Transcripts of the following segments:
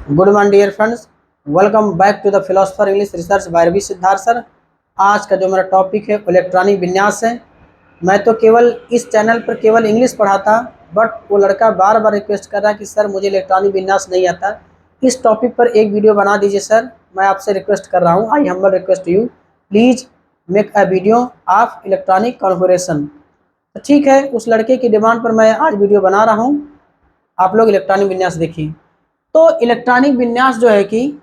Good morning dear friends, welcome back to the philosopher English research by Ravi Siddharth sir. आज का जो मेरा topic है इलेक्ट्रॉनिक विन्यास है। मैं तो केवल इस चैनल पर केवल इंग्लिश पढ़ाता, बट वो लड़का बार बार रिक्वेस्ट कर रहा है कि सर मुझे इलेक्ट्रॉनिक विन्यास नहीं आता, इस टॉपिक पर एक वीडियो बना दीजिए सर। मैं आपसे रिक्वेस्ट कर रहा हूँ, I humble request you, please make a video of electronic configuration. तो ठीक है, उस लड़के की डिमांड पर मैं आज वीडियो बना रहा हूँ। आप लोग इलेक्ट्रॉनिक विन्यास देखिए। तो इलेक्ट्रॉनिक विन्यास जो है कि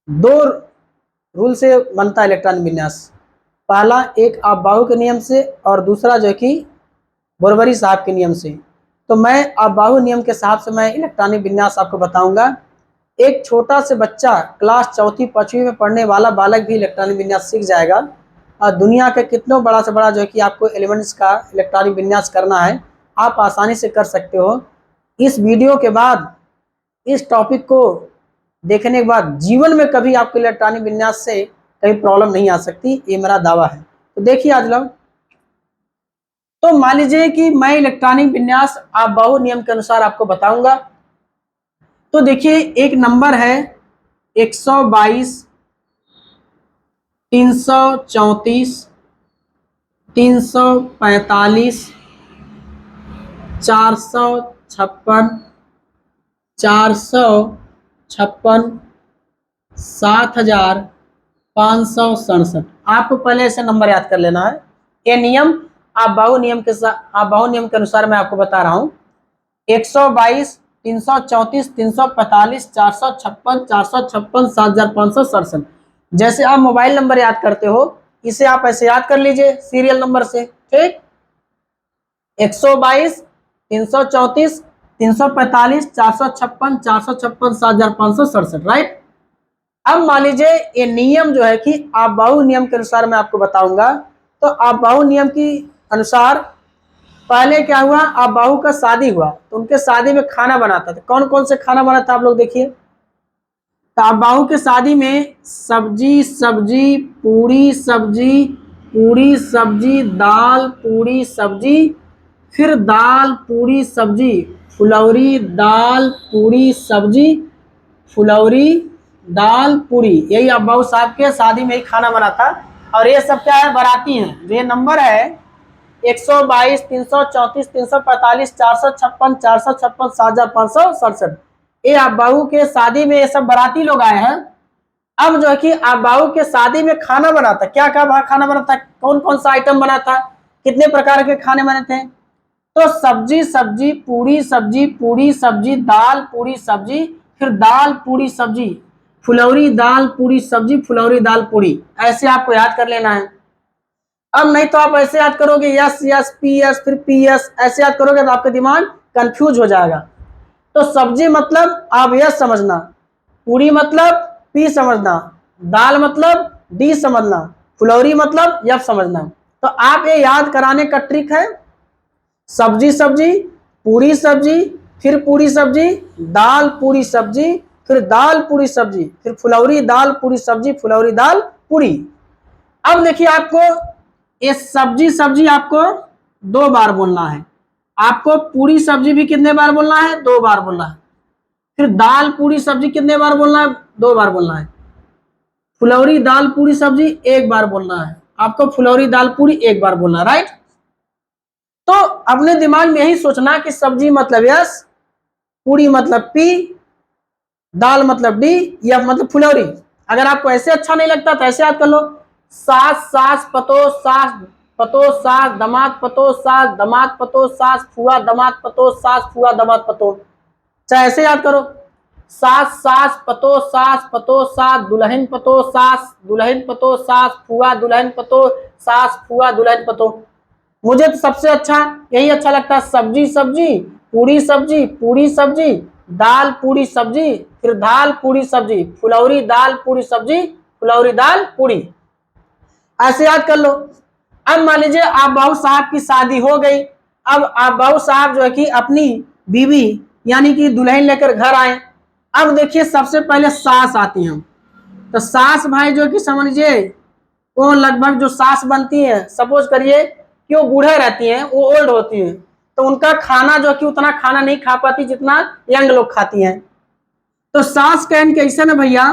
दो रूल से बनता है इलेक्ट्रॉनिक विन्यास। पहला एक आपबाहु के नियम से और दूसरा जो है कि बोरबरी साहब के नियम से। तो मैं आपबाहु नियम के हिसाब से मैं इलेक्ट्रॉनिक विन्यास आपको बताऊंगा। एक छोटा से बच्चा क्लास चौथी पाँचवीं में पढ़ने वाला बालक भी इलेक्ट्रॉनिक विन्यास सीख जाएगा। और दुनिया के कितनों बड़ा से बड़ा जो है कि आपको एलिमेंट्स का इलेक्ट्रॉनिक विन्यास करना है, आप आसानी से कर सकते हो। इस वीडियो के बाद, इस टॉपिक को देखने के बाद जीवन में कभी आपको इलेक्ट्रॉनिक विन्यास से कभी प्रॉब्लम नहीं आ सकती, ये मेरा दावा है। तो देखिए आज लोग, तो मान लीजिए कि मैं इलेक्ट्रॉनिक विन्यास आपबाहु नियम के अनुसार आपको बताऊंगा। तो देखिए एक नंबर है 122, 334, 345, 456, 456, 7,567। आपको पहले ऐसे नंबर याद कर लेना है। ये नियम आपबाहु नियम के अनुसार मैं आपको बता रहा हूँ। 122, 334, 345, 456, 456, 7,567। जैसे आप मोबाइल नंबर याद करते हो, इसे आप ऐसे याद कर लीजिए सीरियल नंबर से। ठीक, 122, 334, 345, 456, 456, 7,567, राइट। अब मान लीजिए ये नियम जो है कि आपबाहु नियम के अनुसार मैं आपको बताऊंगा। तो आपबाहु नियम के अनुसार पहले क्या हुआ, आपबाहु का शादी हुआ तो उनके शादी में खाना बनाता था। कौन कौन से खाना बना था आप लोग देखिए। तो आपबाहु के शादी में सब्जी सब्जी, पूरी सब्जी, पूरी सब्जी, दाल पूरी सब्जी, फिर दाल पूरी सब्जी, फुलौरी दाल पूरी सब्जी, फुलौरी दाल पूरी। यही अब्बाऊ साहब के शादी में ही खाना बना था। और ये सब क्या है, बाराती हैं। जो ये नंबर है 122, 334, 345, 456, 456, 7,567, ये अब्बाऊ के शादी में ये सब बाराती लोग आए हैं। अब जो है कि अब्बाऊ के शादी में खाना बना था। क्या क्या खाना बना था, कौन कौन सा आइटम बना था, कितने प्रकार के खाने बने थे। तो सब्जी सब्जी, पूरी सब्जी, पूरी सब्जी, दाल पूरी सब्जी, फिर दाल पूरी सब्जी, फुलौरी दाल पूरी सब्जी, फुलौरी दाल पूरी। ऐसे आपको याद कर लेना है। अब नहीं तो आप ऐसे याद करोगे यस यस पी एस, फिर पी एस, ऐसे याद करोगे तो आपका दिमाग कंफ्यूज हो जाएगा। तो सब्जी मतलब आप यस समझना, पूरी मतलब पी समझना, दाल मतलब डी समझना, फुलौरी मतलब यफ समझना। तो आप ये याद कराने का ट्रिक है, सब्जी सब्जी, पूरी सब्जी, फिर पूरी सब्जी, दाल पूरी सब्जी, फिर दाल पूरी सब्जी, फिर फुलौरी दाल पूरी सब्जी, फुलौरी दाल पूरी। अब देखिए आपको ये सब्जी सब्जी आपको 2 बार बोलना है, आपको पूरी सब्जी भी कितने बार बोलना है, 2 बार बोलना है। फिर दाल पूरी सब्जी कितने बार बोलना है, 2 बार बोलना है। फुलौरी दाल पूरी सब्जी 1 बार बोलना है आपको, फुलौरी दाल पूरी 1 बार बोलना है, राइट। तो अपने दिमाग में यही सोचना कि सब्जी मतलब यस, पूरी मतलब पी, दाल मतलब डी, या मतलब फुलौरी। अगर आपको ऐसे अच्छा नहीं लगता तो ऐसे याद कर लो, सास सास पतो, सास पतो सास, दमाद पतो सास, दमाद पतो सास, फुआ दमाद पतो सास, फुआ दमाद पतो। चाहे ऐसे याद करो, सास सास पतो सास, पतो सास, दुल्हन पतो सास, दुल्हन पतो सास, फुआ दुल्हन पतो सास, फुआ दुल्हन पतो। मुझे तो सबसे अच्छा यही अच्छा लगता है, सब्जी सब्जी, पूरी सब्जी, पूरी सब्जी, दाल पूरी सब्जी, फिर दाल पूरी सब्जी, फुलौरी दाल पूरी सब्जी, फुलौरी दाल पूरी। ऐसे याद कर लो। अब मान लीजिए आप बहू साहब की शादी हो गई। अब आप बहू साहब जो है कि अपनी बीवी यानी कि दुल्हन लेकर घर आए। अब देखिए सबसे पहले सास आती हैं। तो सास भाई जो कि समझ लीजिए वो लगभग जो सास बनती है, सपोज करिए कि वो बूढ़े रहती हैं, वो ओल्ड होती हैं, तो उनका खाना जो कि उतना खाना नहीं खा पाती जितना यंग लोग खाती हैं। तो सास कहन कैसे न भैया,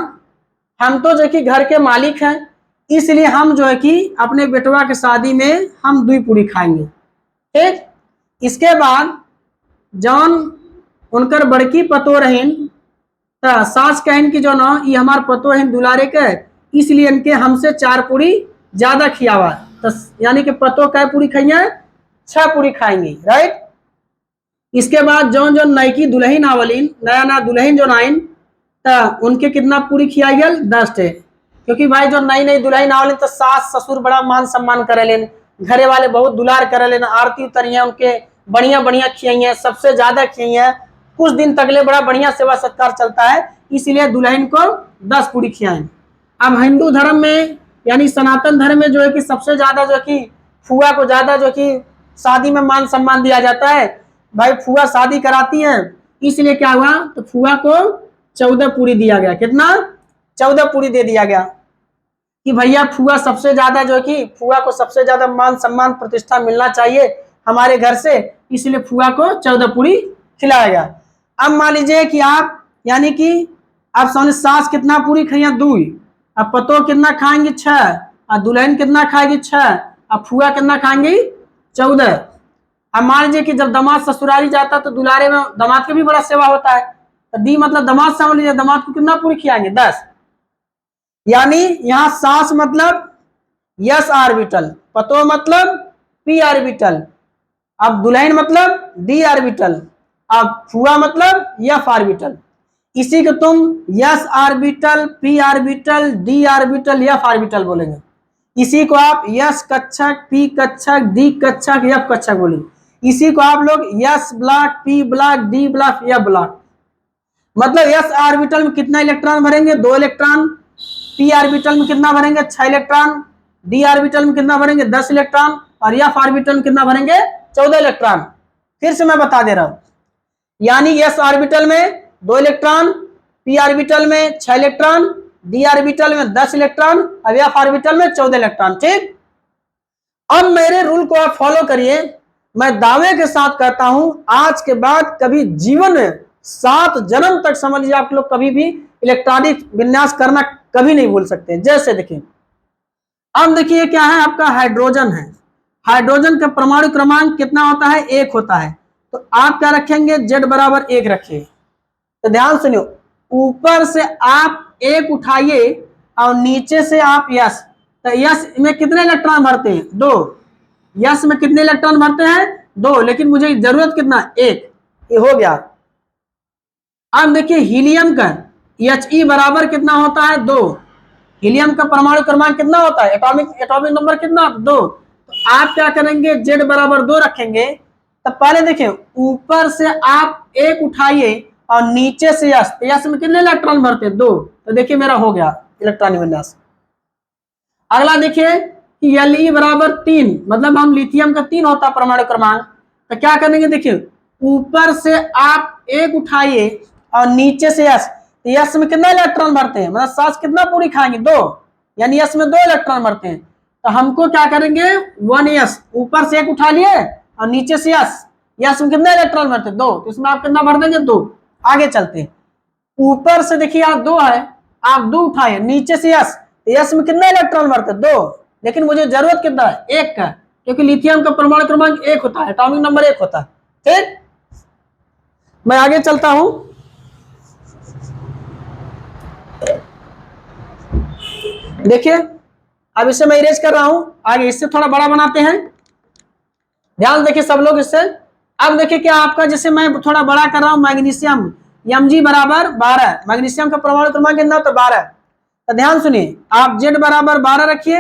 हम तो जो कि घर के मालिक हैं, इसलिए हम जो है कि अपने बेटवा के शादी में हम 2 पूरी खाएंगे। ठीक, इसके बाद जौन उनकर बड़की पतो रहीन, तो सास कहन की जो न ये हमार पतो है दुलारे के, इसलिए इनके हमसे 4 पूरी ज्यादा खियावा, तो यानी कि पतो कै पूरी खाइए, 6 पूरी खाएंगी, राइट। इसके बाद जौन जौन नयकी दुल्हन आवलिन, नया नया दुल्हन जो आइन, तो उनके कितना पूरी खियाई गल, 10 टे, क्योंकि भाई जो नई नई दुल्हन आवलिन तो सास ससुर बड़ा मान सम्मान करेलेन, घरे वाले बहुत दुलार करेलेन, आरती उतरिया उनके बढ़िया बढ़िया खियाइए, सबसे ज्यादा खियाइए, कुछ दिन तकले बड़ा बढ़िया सेवा सत्कार चलता है, इसलिए दुल्हन को 10 पूरी खियाएं। अब हिंदू धर्म में यानी सनातन धर्म में जो है कि सबसे ज्यादा जो कि फुआ को ज्यादा जो कि शादी में मान सम्मान दिया जाता है। भाई फुआ शादी कराती है, इसलिए क्या हुआ, तो फुआ को 14 पूरी दिया गया। कितना, 14 पूरी दे दिया गया कि भैया फुआ सबसे ज्यादा जो कि फुआ को सबसे ज्यादा मान सम्मान प्रतिष्ठा मिलना चाहिए हमारे घर से, इसलिए फुआ को 14 पूरी खिलाया गया। अब मान लीजिए कि आप यानी कि आप सोने सास कितना पूरी खाइए, 2, अब पतो कितना खाएंगे, 6, और दुल्हन कितना खाएगी, 6, अब फुआ कितना खाएंगी, 14। अब मान लीजिए कि जब दामाद ससुराली जाता तो दुलारे में दामाद की भी बड़ा सेवा होता है, तो दी मतलब दामाद समझ लीजिए, दामाद को कितना पूरी खिलाएंगे, 10। यानी यहाँ सास मतलब यस ऑर्बिटल, पतो मतलब पी ऑर्बिटल, अब दुल्हन मतलब डी ऑर्बिटल, अब फुआ मतलब एफ ऑर्बिटल। इसी को तुम yes orbital, P orbital, D orbital, F orbital बोलेंगे। इसी को आप यस कक्षक, पी कक्षक, डी कक्षक, एफ कक्षक बोलेंगे। इसी को आप लोग yes block, P block, D block, F block. मतलब यस ऑर्बिटल में कितना इलेक्ट्रॉन भरेंगे, 2 इलेक्ट्रॉन, पी ऑर्बिटल में कितना भरेंगे, 6 इलेक्ट्रॉन, डी ऑर्बिटल में कितना भरेंगे, 10 इलेक्ट्रॉन, और एफ ऑर्बिटल में कितना भरेंगे, 14 इलेक्ट्रॉन। फिर से मैं बता दे रहा हूं, यानी एस ऑर्बिटल में 2 इलेक्ट्रॉन, पी ऑर्बिटल में 6 इलेक्ट्रॉन, डी ऑर्बिटल में 10 इलेक्ट्रॉन, और एफ ऑर्बिटल में 14 इलेक्ट्रॉन। ठीक, अब मेरे रूल को आप फॉलो करिए। मैं दावे के साथ कहता हूं आज के बाद कभी जीवन में 7 जन्म तक समझ लीजिए आप लोग कभी भी इलेक्ट्रॉनिक विन्यास करना कभी नहीं भूल सकते। जैसे देखिए, अब देखिए क्या है, आपका हाइड्रोजन है, हाइड्रोजन का परमाणु क्रमांक कितना होता है, 1 होता है, तो आप क्या रखेंगे, Z बराबर 1 रखिए। तो ध्यान सुनियो, ऊपर से आप 1 उठाइए और नीचे से आप यस, तो यस में कितने इलेक्ट्रॉन भरते हैं, 2, यस में कितने इलेक्ट्रॉन भरते हैं, 2, लेकिन मुझे जरूरत कितना, 1, ये हो गया। अब देखिए हीलियम का He बराबर कितना होता है, 2, हीलियम का परमाणु क्रमांक कितना होता है, एटॉमिक नंबर कितना, 2, तो आप क्या करेंगे, Z बराबर 2 रखेंगे। तो पहले देखिए ऊपर से आप 1 उठाइए और नीचे से यस, तो यस में कितने इलेक्ट्रॉन भरते हैं, 2, तो देखिए मेरा हो गया इलेक्ट्रॉनिक विन्यास। अगला देखिए कि Li बराबर 3, मतलब हम लिथियम का 3 होता है परमाणु क्रमांक, तो क्या करेंगे, देखिए ऊपर से आप 1 उठाइए और नीचे से यस, तो यस में कितना इलेक्ट्रॉन भरते हैं, मतलब सास कितना पूरी खाएंगे, 2, यानी यस में 2 इलेक्ट्रॉन भरते हैं। तो हमको क्या करेंगे, 1 यस, ऊपर से 1 उठा लिए और नीचे से यस, यस में कितना इलेक्ट्रॉन भरते हैं, 2, तो इसमें आप कितना भर देंगे, 2। आगे चलते हैं, ऊपर से देखिए आप 2 है, आप 2 उठाए, नीचे से यस, यस में कितना इलेक्ट्रॉन भरते हैं, 2, लेकिन मुझे जरूरत कितना है, 1 का, क्योंकि लिथियम का परमाणु क्रमांक 1 होता है, एटॉमिक नंबर 1 होता है। ठीक, मैं आगे चलता हूं। देखिए अब इसे मैं इरेज कर रहा हूं, आगे इससे थोड़ा बड़ा बनाते हैं, ध्यान देखिए सब लोग इससे। अब देखिए क्या आपका, जैसे मैं थोड़ा बड़ा कर रहा हूं, मैग्नीशियम Mg बराबर 12, मैग्नीशियम का परमाणु क्रमांक कितना, तो 12, तो ध्यान सुनिए आप Z बराबर 12 रखिए।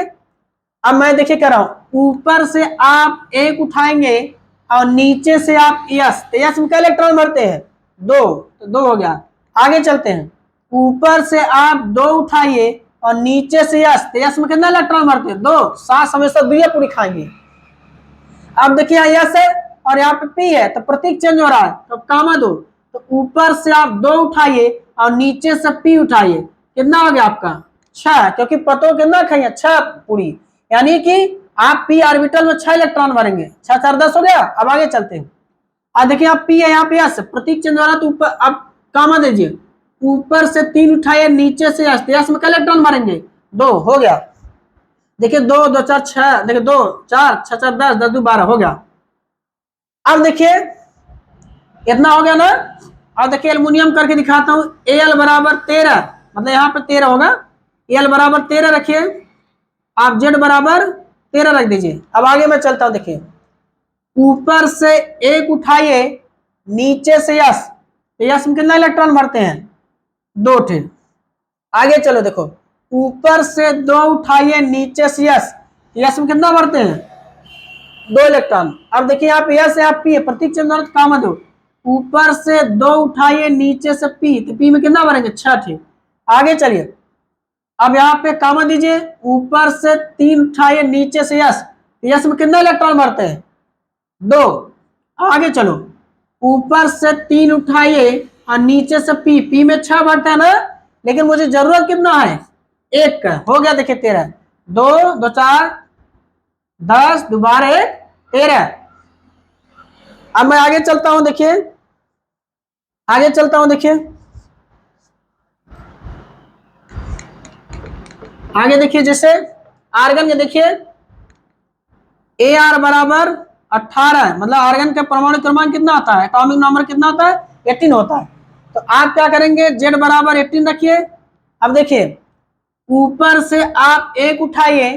अब मैं देखिए कर रहा हूं, ऊपर से आप 1 उठाएंगे और नीचे से आप यस, तो यस में क्या इलेक्ट्रॉन भरते हैं, 2, तो 2 हो गया। आगे चलते हैं, ऊपर से आप 2 उठाइए और नीचे से यस, तो यस में कितना इलेक्ट्रॉन भरते हैं, 2, सास हमेशा 2 पूरी खाएंगे। अब देखिए यहाँ यस है और यहाँ पे पी है, तो प्रतीक चेंज हो रहा है, तो कामा 2, तो ऊपर से आप 2 उठाइए और नीचे से पी उठाइए, कितना हो गया आपका, 6, क्योंकि पतो कितना खाइए, 6 पूरी, यानी कि आप पी ऑर्बिटल में 6 इलेक्ट्रॉन भरेंगे, 6 4 10 हो गया। अब आगे चलते हैं, अब देखिए आप पी है यहाँ पे यस, प्रतीक चेंज हो रहा है, तो ऊपर आप कामा दीजिए, ऊपर से 3 उठाइए, नीचे से यस, तो यस में क्या इलेक्ट्रॉन मारेंगे 2, हो गया। देखिए 2 2 4 6, देखिए 2 4 6 4 10 10 2 12 हो गया। अब देखिए इतना हो गया ना। अब देखिए एल्युमिनियम करके दिखाता हूं, Al बराबर 13, मतलब यहाँ पे 13 होगा, Al बराबर 13 रखिए, आप Z बराबर 13 रख दीजिए। अब आगे मैं चलता हूं, देखिए ऊपर से 1 उठाइए, नीचे से यस, तो यस में कितना इलेक्ट्रॉन भरते हैं 2 थे। आगे चलो देखो, ऊपर से 2 उठाइए, नीचे से यस, यस में कितना भरते हैं 2 इलेक्ट्रॉन। अब देखिए आप यस आप पी, प्रतीक चिन्ह काम दो, ऊपर से 2 उठाइए, नीचे से पी, तो पी में कितना भरेंगे 6 थे। आगे चलिए, अब यहाँ पे कामा दीजिए, ऊपर से 3 उठाइए, नीचे से यस, यस में कितना इलेक्ट्रॉन भरते हैं 2। आगे चलो, ऊपर से 3 उठाइए और नीचे से पी, पी में 6 भरता है ना, लेकिन मुझे जरूरत कितना है 1 का, हो गया। देखिए 13, 2 2 4 10 दोबारा 1 13। अब मैं आगे चलता हूं, देखिए आगे चलता हूं, देखिए आगे देखिए, जैसे आर्गन के देखिए Ar बराबर 18, मतलब आर्गन का परमाणु क्रमांक कितना आता है, एटॉमिक नंबर कितना होता है 18 होता है। तो आप क्या करेंगे Z बराबर 18 रखिए। अब देखिए ऊपर से आप 1 उठाइए,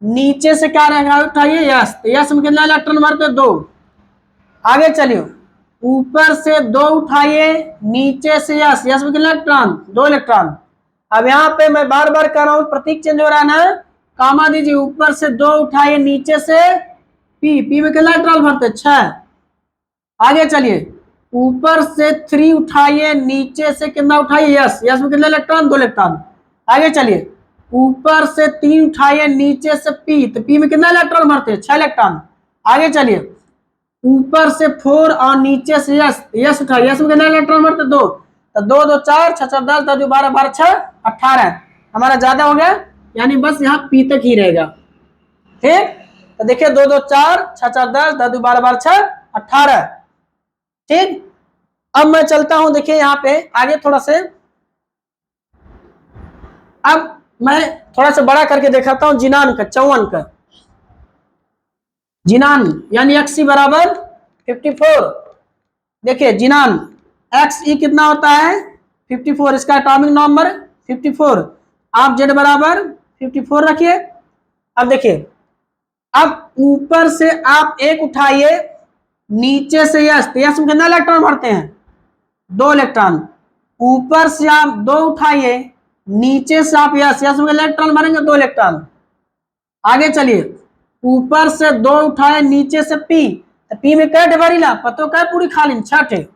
नीचे से क्या रहेगा उठाइए यस, तो यस में कितना इलेक्ट्रॉन भरते 2। आगे चलिए, ऊपर से 2 उठाइए, नीचे से यस, यस में कितना इलेक्ट्रॉन 2 इलेक्ट्रॉन। अब यहाँ पे मैं बार बार कर रहा हूं, प्रतीक चेंज हो रहा है ना, कामा दीजिए, ऊपर से 2 उठाइए, नीचे से पी, पी में कितना इलेक्ट्रॉन भरते 6। आगे चलिए, ऊपर से 3 उठाइए, नीचे से कितना उठाइए यस, यस में कितना इलेक्ट्रॉन 2 इलेक्ट्रॉन। आगे चलिए, ऊपर से 3 उठाइए, नीचे से पी, तो पी में कितना इलेक्ट्रॉन भरते 6 इलेक्ट्रॉन। आगे चलिए, ऊपर से 4 और नीचे से यस, यस उठाइए, यस में कितना इलेक्ट्रॉन भरते 2, तो 2 2 4 6 6 10 10 12 12 6 18, हमारा ज्यादा हो गया, यानी बस यहाँ पी तक ही रहेगा। ठीक, तो देखिए 2 2 4 6 6 10 10 12 12 6 18। ठीक, अब मैं चलता हूं, देखिए यहाँ पे आगे थोड़ा से, अब मैं थोड़ा सा बड़ा करके दिखाता हूं जिनान का, 54 का जिनान, यानी Xe बराबर 54। देखिए जिनान Xe कितना होता है 54, इसका एटॉमिक नंबर 54, आप Z बराबर 54 रखिए। अब देखिए, अब ऊपर से आप 1 उठाइए, नीचे से यस, तो यस में कितना इलेक्ट्रॉन भरते हैं 2 इलेक्ट्रॉन। ऊपर से आप 2 उठाइए, नीचे से आप यस, यस में इलेक्ट्रॉन भरेंगे 2 इलेक्ट्रॉन। आगे चलिए, ऊपर से 2 उठाए, नीचे से पी, तो पी में क्या भरीला पतो क्या पूरी खाली 6 है।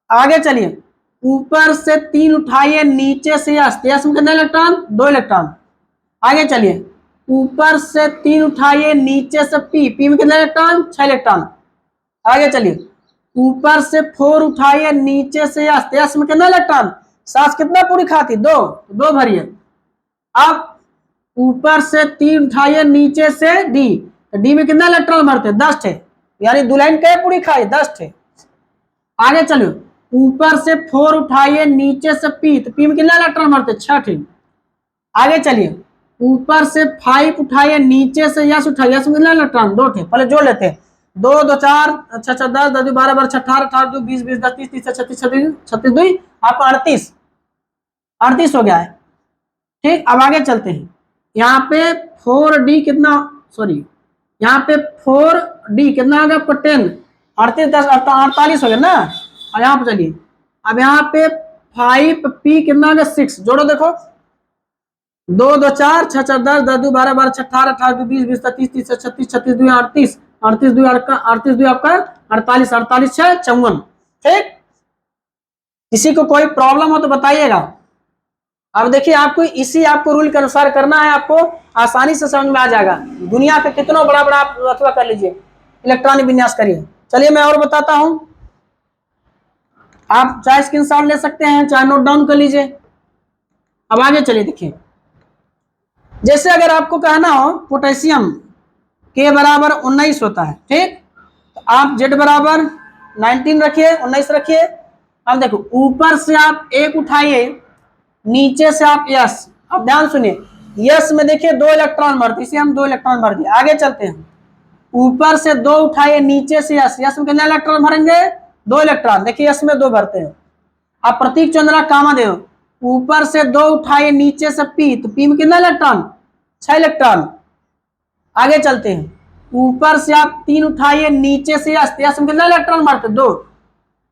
आगे चलिए, ऊपर से 3 उठाइए, नीचे से यस, यस में कितना इलेक्ट्रॉन 2 इलेक्ट्रॉन। आगे चलिए, ऊपर से 3 उठाइए, नीचे से पी, पी में कितना इलेक्ट्रॉन 6 इलेक्ट्रॉन। आगे चलिए, ऊपर से 4 उठाइए, नीचे से यस, यस में कितना इलेक्ट्रॉन, सांस कितना पूरी खाती 2, 2 भरिए। अब ऊपर से 3 उठाइए, नीचे से डी, तो डी में कितना इलेक्ट्रॉन भरते 10 है, यानी दुल्हन क्या पूरी खाई 10 है। आगे चलो, ऊपर से 4 उठाइए, नीचे से पी, तो पी में कितना इलेक्ट्रॉन भरते 6 है। आगे चलिए, ऊपर से 5 उठाइए, नीचे से यस उठाइए, यस में कितना इलेक्ट्रॉन 2 थे, पहले जोड़ लेते हैं, 2 2 4 6 6 10 10 12 12 18 18 2 20 20 10 30 30 36 36 36 2 आपका 38 हो गया है। ठीक, अब आगे चलते हैं, यहाँ पे 4D कितना, सॉरी यहाँ पे 4D कितना आ गया आपको 10, 38 10 48 हो गया ना। और यहाँ पे चलिए, अब यहाँ पे 5P कितना आ गया 6, जोड़ो देखो, 2 2 4 6 6 10 10 2 12 12 18 18 2 20 20 30 30 36 36 2 38 38 2 आपका 48 48 6 54। ठीक, किसी को कोई प्रॉब्लम हो तो बताइएगा। अब देखिए, आपको रूल के अनुसार करना है, आपको आसानी से समझ में आ जाएगा। दुनिया पे कितना बड़ा बड़ा आप रचना कर लीजिए, इलेक्ट्रॉनिक विन्यास करिए। चलिए मैं और बताता हूं, आप चाहे स्क्रीनशॉट ले सकते हैं, चाहे नोट डाउन कर लीजिए। अब आगे चलिए, देखिए जैसे अगर आपको कहना हो पोटेशियम के बराबर 19 होता है, ठीक, तो आप Z बराबर 19 रखिए, 19 रखिए। अब देखो ऊपर से आप एक उठाइए, नीचे से आप यस, अब ध्यान सुनिए, यस में देखिए 2 इलेक्ट्रॉन भरते, इसे हम 2 इलेक्ट्रॉन भर दिए। आगे चलते हैं, ऊपर से 2 उठाइए, नीचे से यस, यस में कितने इलेक्ट्रॉन भरेंगे? 2 इलेक्ट्रॉन। देखिए यस में 2 भरते हैं। आप प्रतीक चंद्रा कामा दे, ऊपर से 2 उठाइए, नीचे से पी, तो पी में कितना इलेक्ट्रॉन? 6 इलेक्ट्रॉन। आगे चलते हैं, ऊपर से आप 3 उठाइए, नीचे से यस, यस में कितना इलेक्ट्रॉन भरते? 2।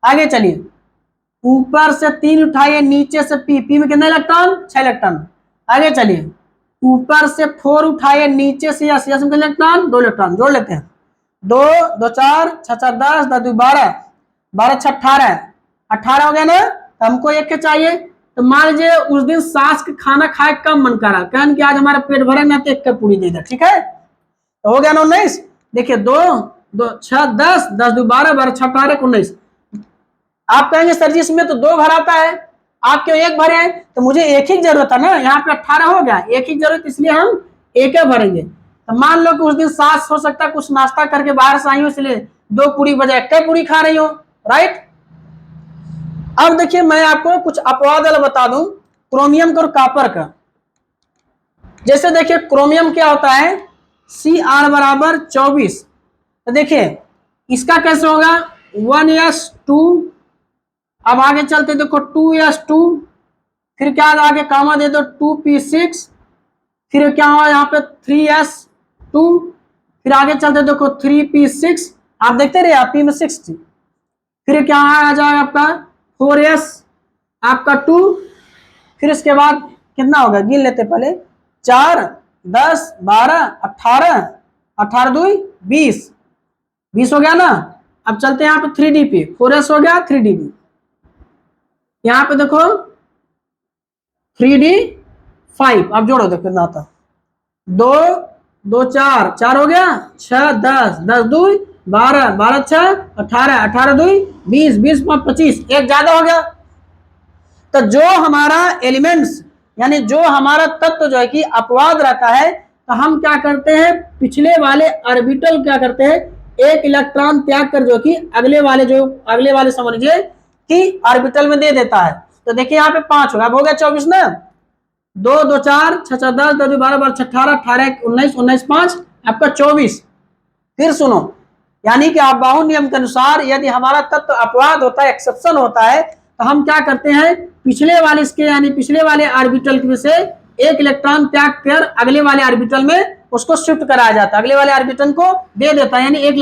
आगे चलिए, ऊपर से 3 उठाइए, नीचे से पी, पी में कितना इलेक्ट्रॉन? 6 इलेक्ट्रॉन। आगे चलिए, ऊपर से 4 उठाइए, नीचे से यस, यस में कितना इलेक्ट्रॉन? 2 इलेक्ट्रॉन। जोड़ लेते हैं, 2 2 4 6 4 10 10 2 12 12 6 18 18 हो गया ना। तो हमको एक के चाहिए। तो मान लीजिए उस दिन सास के खाना खाए कम मन करा, कहन कि आज हमारा पेट भरे ना, तो एक का पूरी दे दे, ठीक है। तो हो गया ना 19। देखिए 2 2 6 10 10 2 12 12 6 18 19। आप कहेंगे सर जी इसमें तो 2 भर आता है, आप क्यों एक भरे हैं? तो मुझे एक ही जरूरत है ना, यहाँ पे 18 हो गया, एक ही जरूरत, इसलिए हम एक भरेंगे। तो मान लो कि उस दिन सास हो सकता है कुछ नाश्ता करके बाहर से आई हो, इसलिए 2 पूरी बजाय 1 पूरी खा रही हो, राइट। अब देखिए मैं आपको कुछ अपवाद बता दूं क्रोमियम का और कॉपर का। जैसे देखिए क्रोमियम क्या होता है, Cr बराबर 24। तो देखिए इसका कैसे होगा, 1s2। अब आगे चलते देखो 2s2, फिर क्या आगे कामा दे दो 2p6, फिर क्या हुआ यहाँ पे 3s2, फिर आगे चलते देखो 3p6, आप देखते रहिए आप p में 6 थी, फिर क्या आ जाएगा आपका 4s आपका 2, फिर इसके बाद कितना होगा गिन लेते पहले, 4 10 12 18 18 2 20 20 हो गया ना। अब चलते हैं यहाँ पे 3d पे, 4s हो गया 3d पे, यहाँ पे देखो 3d5। अब जोड़ो देखो कितना आता, 2 2 4 4 हो गया, 6 10 10 2 12 12 6 18 18 2 20 20 25, एक ज्यादा हो गया। तो जो हमारा एलिमेंट्स यानी जो हमारा तत्व जो है कि अपवाद रहता है, तो हम क्या करते हैं, पिछले वाले ऑर्बिटल क्या करते हैं, एक इलेक्ट्रॉन त्याग कर जो कि अगले वाले समझिए कि ऑर्बिटल में दे देता है। तो देखिए यहाँ पे 5 होगा, अब हो गया 24 ना, 2 2 4 6 6 10 10 12 12 18 18 19 19 5 आपका 24। फिर सुनो, यानी कि अबाउ नियम के अनुसार यदि हमारा तत्व अपवाद होता है, एक्सेप्शन होता है, तो हम क्या करते हैं, पिछले वाले इसके यानी पिछले वाले ऑर्बिटल में से एक इलेक्ट्रॉन त्याग कर अगले वाले ऑर्बिटल में उसको शिफ्ट कराया जाता है, अगले वाले ऑर्बिटल को दे देता है, यानी एक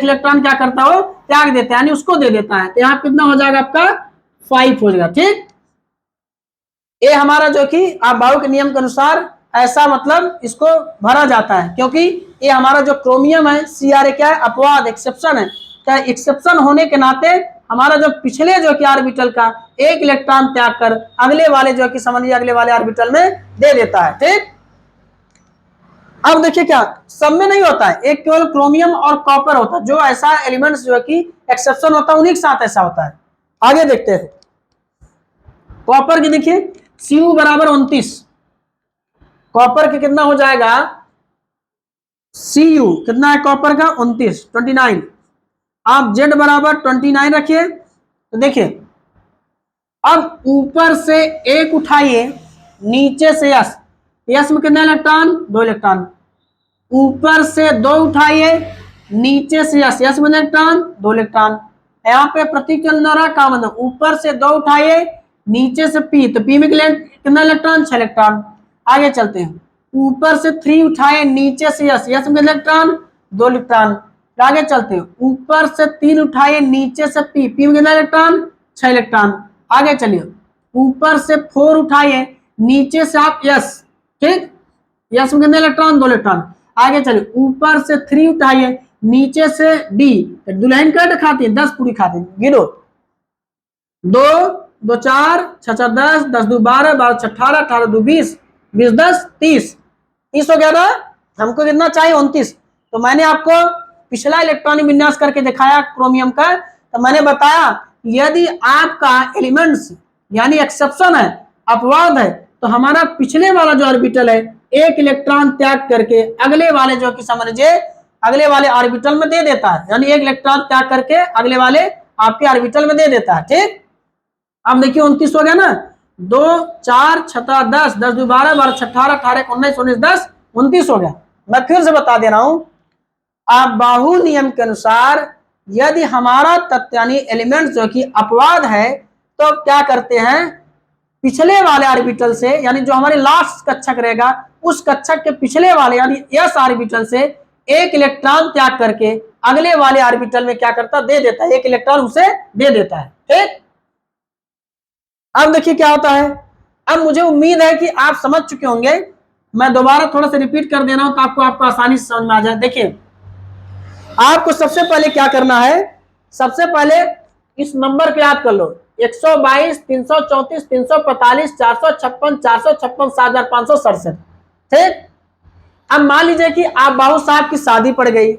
इलेक्ट्रॉन क्या करता हो, त्याग देता है, यानी उसको दे देता है। तो यहाँ कितना हो जाएगा आपका 5 हो जाएगा, ठीक। ये हमारा जो कि अबाउ के नियम के अनुसार ऐसा मतलब इसको भरा जाता है, क्योंकि ये हमारा जो क्रोमियम है Cr क्या है, अपवाद एक्सेप्शन है। क्या एक्सेप्शन होने के नाते हमारा जो पिछले जो कि ऑर्बिटल का एक इलेक्ट्रॉन त्याग कर अगले वाले जो कि समझिए अगले वाले ऑर्बिटल में दे देता है, ठीक। अब देखिए क्या सब में नहीं होता है, एक केवल क्रोमियम और कॉपर होता है, जो ऐसा एलिमेंट्स जो है कि एक्सेप्शन होता है उन्हीं के साथ ऐसा होता है। आगे देखते हैं कॉपर की, देखिए Cu बराबर 29, कॉपर के कितना हो जाएगा, Cu कितना है कॉपर का 29 29। आप Z बराबर 29 रखिए। तो देखिए अब ऊपर से एक उठाइए, नीचे से यस, यस में कितना इलेक्ट्रॉन, 2 इलेक्ट्रॉन। ऊपर से 2 उठाइए, नीचे से यस, यस में इलेक्ट्रॉन 2 इलेक्ट्रॉन। यहाँ पे प्रतीक चल रहा है काम, ऊपर से 2 उठाइए, नीचे से पी, तो पी में कितना इलेक्ट्रॉन, 6 इलेक्ट्रॉन। आगे चलते हैं, ऊपर से 3 उठाए, नीचे से यस, यस में इलेक्ट्रॉन 2 इलेक्ट्रॉन। आगे चलते हैं, ऊपर से 3 उठाए, नीचे से पी, पी में कितना इलेक्ट्रॉन, 6 इलेक्ट्रॉन। आगे चलिए, ऊपर से 4 उठाइए, नीचे से आप यस, ठीक, यस में कितना इलेक्ट्रॉन, 2 इलेक्ट्रॉन। आगे चलिए, ऊपर से 3 उठाइए, नीचे से डी, दुल्हन कट खाती है 10 पूरी खाती है, गिनो 2 2 4 6 6 10 10 2 12 12 6 18 18 2 20 20 10 30 30 हो गया ना। हमको कितना चाहिए 29। तो मैंने आपको पिछला इलेक्ट्रॉनिक विन्यास करके दिखाया क्रोमियम का, तो मैंने बताया यदि आपका एलिमेंट्स यानी एक्सेप्शन है, अपवाद है, तो हमारा पिछले वाला जो ऑर्बिटल है एक इलेक्ट्रॉन त्याग करके अगले वाले जो कि समझिए अगले वाले ऑर्बिटल में दे देता है, यानी एक इलेक्ट्रॉन त्याग करके अगले वाले आपके ऑर्बिटल में दे देता है। ठीक, अब देखिए 29 हो गया ना, 2 4 6 10, 10 2 12, 12 6 18, 18 19 19 10 29 हो गया। मैं फिर से बता दे रहा हूं, अबाहु नियम के अनुसार यदि हमारा तत्व यानी एलिमेंट जो कि अपवाद है तो क्या करते हैं, पिछले वाले ऑर्बिटल से यानी जो हमारे लास्ट कक्षक रहेगा उस कक्षक के पिछले वाले यानी एस ऑर्बिटल से एक इलेक्ट्रॉन त्याग करके अगले वाले ऑर्बिटल में क्या करता, दे देता है, एक इलेक्ट्रॉन उसे दे देता है। ठीक, अब देखिए क्या होता है। अब मुझे उम्मीद है कि आप समझ चुके होंगे, मैं दोबारा थोड़ा सा रिपीट कर दे रहा हूं तो आपको आसानी से समझ में आ जाए। देखिए आपको सबसे पहले क्या करना है, सबसे पहले इस नंबर को याद कर लो, 122 334 345 456 456 7567। ठीक, अब मान लीजिए कि आप बाबू साहब की शादी पड़ गई।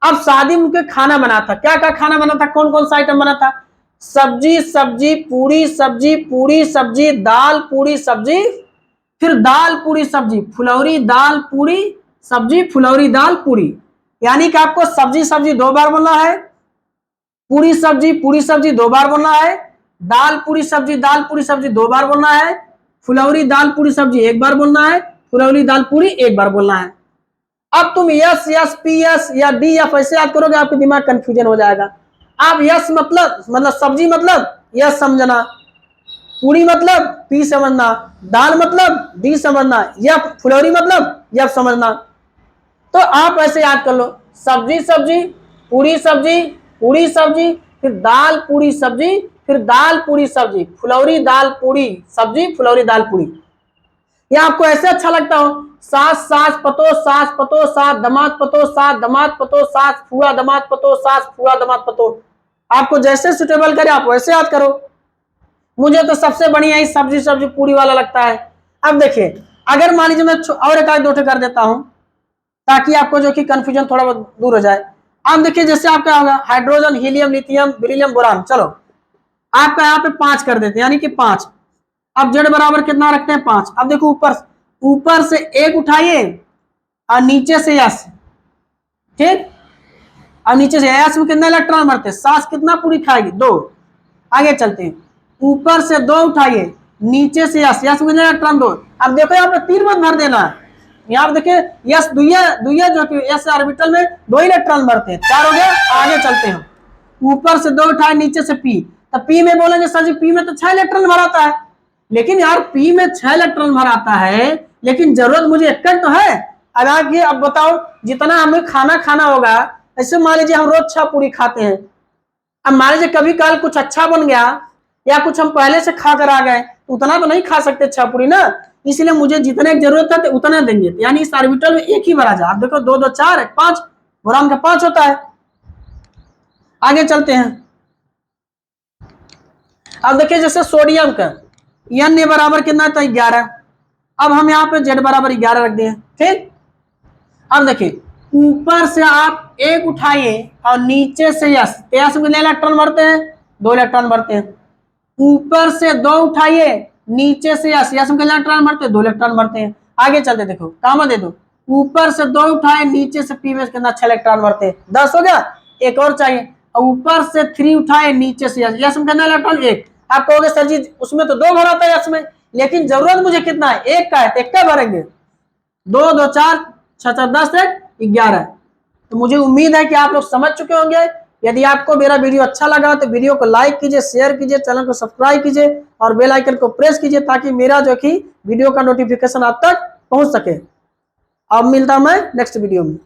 अब शादी में उनके खाना बना था, क्या क्या खाना बना था, कौन कौन सा आइटम बना था, सब्जी सब्जी पूरी सब्जी पूरी सब्जी दाल पूरी सब्जी, फिर दाल पूरी सब्जी फुलौरी दाल पूरी सब्जी फुलौरी दाल पूरी। यानी कि आपको सब्जी सब्जी 2 बार बोलना है, पूरी सब्जी 2 बार बोलना है, दाल पूरी सब्जी 2 बार बोलना है, फुलौरी दाल पूरी सब्जी 1 बार बोलना है, फुलौरी दाल पूरी 1 बार बोलना है। अब तुम यस यस पी एस या डी एफ ऐसे याद करोगे, आपके दिमाग कंफ्यूजन हो जाएगा। आप यस मतलब सब्जी मतलब यस समझना, पूरी मतलब पी समझना, दाल मतलब डी समझना, या फुलौरी मतलब यफ समझना। तो आप ऐसे याद कर लो, सब्जी सब्जी पूरी सब्जी पूरी सब्जी, फिर दाल पूरी सब्जी, फिर दाल पूरी सब्जी, फुलौरी दाल पूरी सब्जी फुलौरी दाल पूरी। या आपको ऐसे अच्छा लगता हो, सास सास पतो सास दमाद पतो सास फुआ दमाद पतो सास फुआ दमाद पतो। आपको जैसे सुटेबल करे आप वैसे याद करो। मुझे तो सबसे बढ़िया ही सब्जी सब्जी पूरी वाला लगता है। अब देखिए अगर मान लीजिए मैं और एक आध 2 कर देता हूं ताकि आपको जो कि कंफ्यूजन थोड़ा बहुत दूर हो जाए। अब देखिए जैसे आपका होगा hydrogen helium lithium beryllium boron, चलो आपका यहाँ पे 5 कर देते हैं यानी कि 5। अब जेड बराबर कितना रखते हैं 5। अब देखो ऊपर से 1 उठाइए और नीचे से यस। ठीक, अब नीचे से यस में कितना इलेक्ट्रॉन भरते हैं, सास कितना पूरी खाएगी 2। आगे चलते हैं, ऊपर से 2 उठाइए नीचे से यस में कितना इलेक्ट्रॉन 2। अब देखो यहाँ पे 3 मत भर देना, यहाँ पे देखिए यस दुइया जो कि एस ऑर्बिटल में 2 इलेक्ट्रॉन भरते हैं, 4 हो गया। आगे चलते हैं, ऊपर से 2 उठाए नीचे से पी, तब पी में बोलेंगे सर जी पी में तो 6 इलेक्ट्रॉन भराता है। लेकिन यार पी में 6 इलेक्ट्रॉन भराता है लेकिन जरूरत मुझे एक तो है। अब बताओ जितना हमें खाना होगा, ऐसे मान लीजिए हम रोज 6 पूरी खाते हैं। अब मान लीजिए कभी काल कुछ अच्छा बन गया या कुछ हम पहले से खा कर आ गए, उतना तो नहीं खा सकते 6 पूरी ना, इसलिए मुझे जितने की जरूरत है उतना देंगे। यानी इस ऑर्बिटल में 1 ही भरा जाए। आप देखो 2 2 4 5, बोरान का 5 होता है। आगे चलते हैं, अब देखिए जैसे सोडियम का एन बराबर कितना था 11। अब हम यहाँ पे जेड बराबर 11 रख दिए। ठीक, अब देखिए ऊपर से आप 1 उठाइए और नीचे से यस, यस में कितने इलेक्ट्रॉन भरते हैं 2 इलेक्ट्रॉन भरते हैं। ऊपर से 2 उठाइए नीचे से यस में कितने इलेक्ट्रॉन भरते हैं 2 इलेक्ट्रॉन भरते हैं। आगे चलते देखो कामा दे दो, ऊपर से 2 उठाए नीचे से पी में कितना 6 इलेक्ट्रॉन भरते हैं, 10 हो गया। एक और चाहिए, ऊपर से 3 उठाए नीचे से यस में कितना इलेक्ट्रॉन 1। आप कहोगे सर जी उसमें तो 2 भरा था यस में, लेकिन जरूरत मुझे कितना है 1 का है, तो 1 का भरेंगे। 2 2 4 6 4 10 11। तो मुझे उम्मीद है कि आप लोग समझ चुके होंगे। यदि आपको मेरा वीडियो अच्छा लगा तो वीडियो को लाइक कीजिए, शेयर कीजिए, चैनल को सब्सक्राइब कीजिए और बेल आइकन को प्रेस कीजिए ताकि मेरा जो कि वीडियो का नोटिफिकेशन आप तक पहुंच सके। अब मिलता हूं मैं नेक्स्ट वीडियो में।